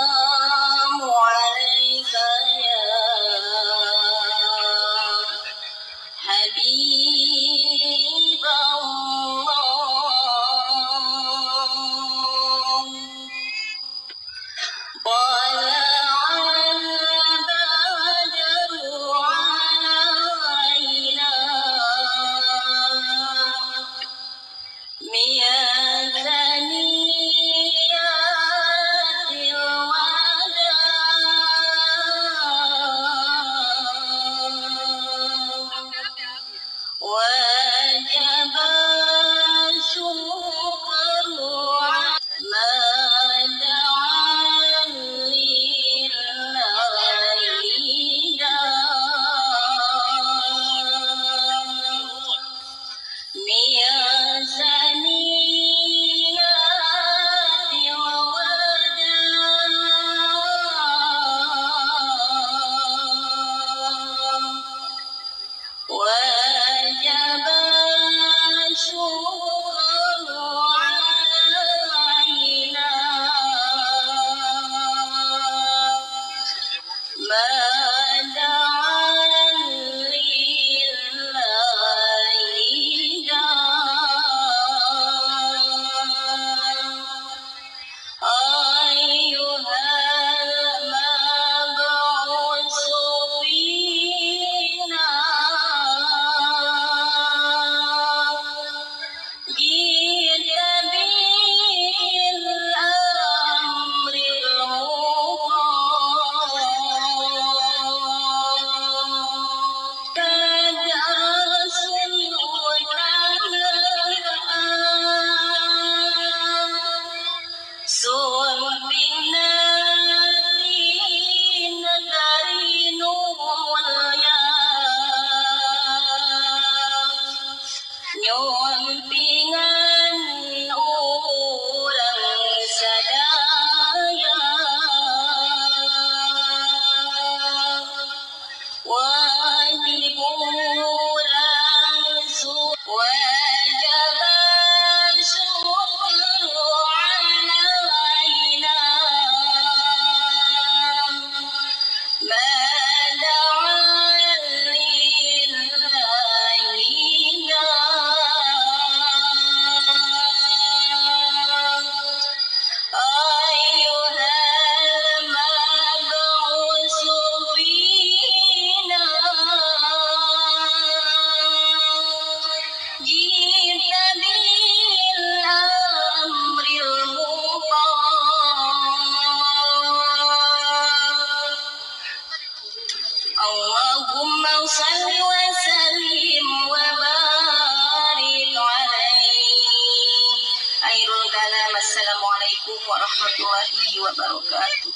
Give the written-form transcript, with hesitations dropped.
السلام عليك يا حبيب الله طلع البدر علينا من ثنيات الوداع وجب الشكر ما دعا لله من ثنيات الوداع وجب الشكر علينا ما دعا لله أيها المبعوث فينا جئت بالأمر المطاع كدرس وكناء سوى بالنادين دارين والياس nyumpingan orang sadaya wajib orang wajib syukur alaina ma da'a أيها المبعوث فينا جئت بالأمر المطاع اللهم صل وسلم وبارك عليه. Akhirul kalam, assalamualaikum warahmatullahi wabarakatuh.